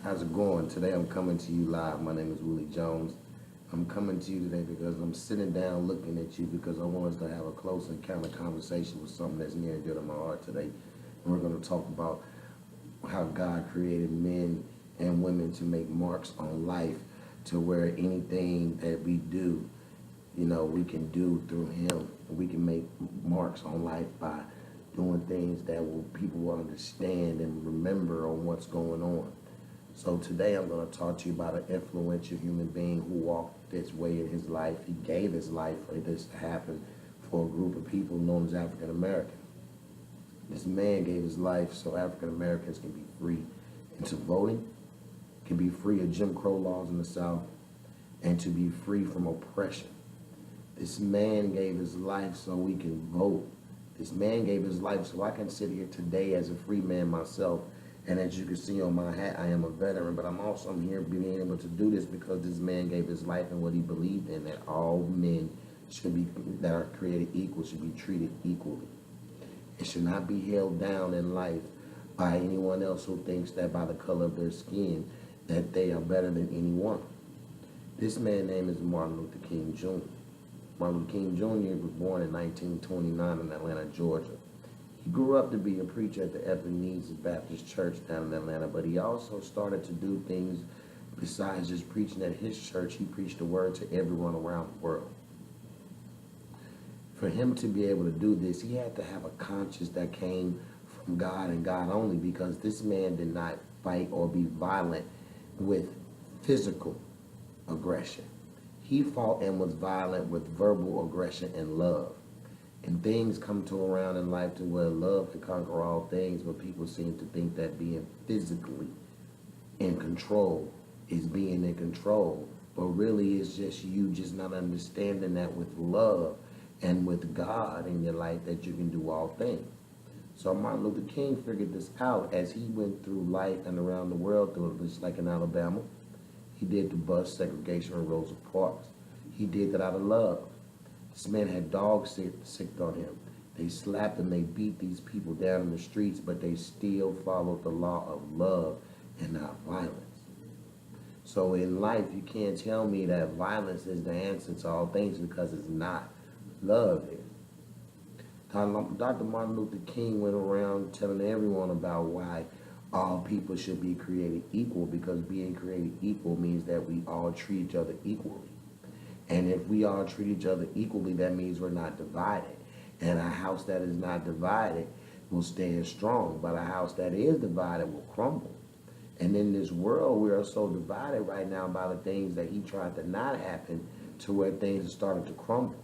How's it going? Today I'm coming to you live. My name is Willie Jones. I'm coming to you today because I'm sitting down looking at you because I want us to have a close encounter conversation with something that's near and dear to my heart today. And we're going to talk about how God created men and women to make marks on life to where anything that we do, we can do through him. We can make marks on life by doing things that people will understand and remember on what's going on. So today I'm going to talk to you about an influential human being who walked this way in his life. He gave his life for this to happen for a group of people known as African American. This man gave his life so African Americans can be free into voting, can be free of Jim Crow laws in the South, and to be free from oppression. This man gave his life so we can vote. This man gave his life so I can sit here today as a free man myself. And as you can see on my hat, I am a veteran, but I'm here being able to do this because this man gave his life and what he believed in, that all men that are created equal should be treated equally. It should not be held down in life by anyone else who thinks that by the color of their skin that they are better than anyone. This man's name is Martin Luther King Jr. Martin Luther King Jr. was born in 1929 in Atlanta, Georgia. He grew up to be a preacher at the Ebenezer Baptist Church down in Atlanta, but he also started to do things besides just preaching at his church. He preached the word to everyone around the world. For him to be able to do this, he had to have a conscience that came from God and God only, because this man did not fight or be violent with physical aggression. He fought and was violent with verbal aggression and love. And things come to around in life to where love can conquer all things, but people seem to think that being physically in control is being in control. But really it's just you just not understanding that with love and with God in your life that you can do all things. So Martin Luther King figured this out as he went through life and around the world, through just like in Alabama. He did the bus segregation in Rosa Parks. He did that out of love. This man had dogs sick on him. They slapped and they beat these people down in the streets, but they still followed the law of love and not violence. So in life, you can't tell me that violence is the answer to all things, because it's not. Love is. Dr. Martin Luther King went around telling everyone about why all people should be created equal, because being created equal means that we all treat each other equally. And if we all treat each other equally, that means we're not divided. And a house that is not divided will stand strong, but a house that is divided will crumble. And in this world, we are so divided right now by the things that he tried to not happen, to where things are starting to crumble.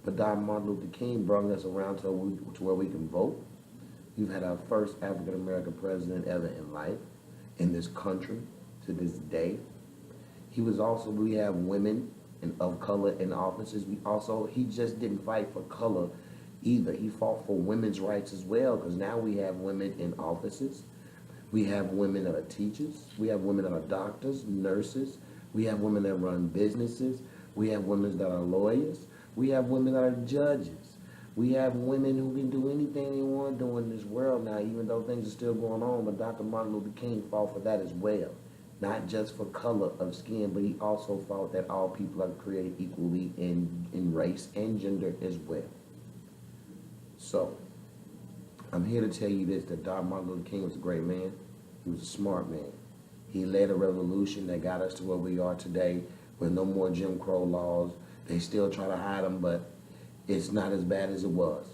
But Dr. Martin Luther King brought us around to where we can vote. We've had our first African-American president ever in life in this country to this day. We have women of color in offices. He just didn't fight for color either. He fought for women's rights as well, because now we have women in offices. We have women that are teachers. We have women that are doctors, nurses. We have women that run businesses. We have women that are lawyers. We have women that are judges. We have women who can do anything they want to do in this world now, even though things are still going on. But Dr. Martin Luther King fought for that as well. Not just for color of skin, but he also fought that all people are created equally in race and gender as well. So, I'm here to tell you this, that Dr. Martin Luther King was a great man. He was a smart man. He led a revolution that got us to where we are today, with no more Jim Crow laws. They still try to hide them, but it's not as bad as it was.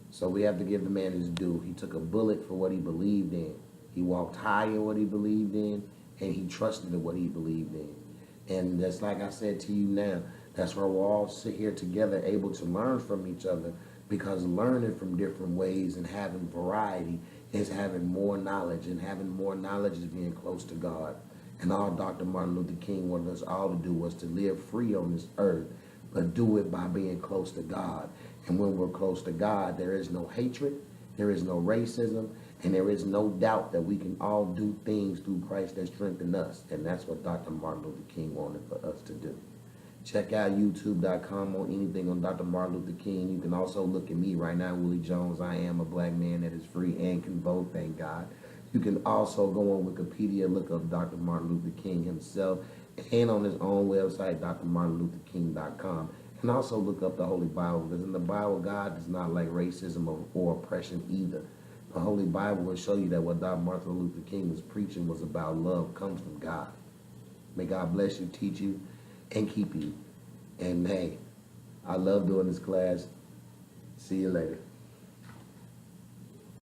So we have to give the man his due. He took a bullet for what he believed in. He walked high in what he believed in, and he trusted in what he believed in. And that's like I said to you now, that's where we'll all sit here together able to learn from each other, because learning from different ways and having variety is having more knowledge, and having more knowledge is being close to God. And all Dr. Martin Luther King wanted us all to do was to live free on this earth, but do it by being close to God. And when we're close to God, there is no hatred, there is no racism, and there is no doubt that we can all do things through Christ that strengthen us. And that's what Dr. Martin Luther King wanted for us to do. Check out youtube.com on anything on Dr. Martin Luther King. You can also look at me right now, Willie Jones. I am a black man that is free and can vote, thank God. You can also go on Wikipedia, look up Dr. Martin Luther King himself, and on his own website, drmartinlutherking.com. And also look up the Holy Bible, because in the Bible, God does not like racism or oppression either. The Holy Bible will show you that what Dr. Martin Luther King was preaching was about love, comes from God. May God bless you, teach you, and keep you. And hey, I love doing this class. See you later.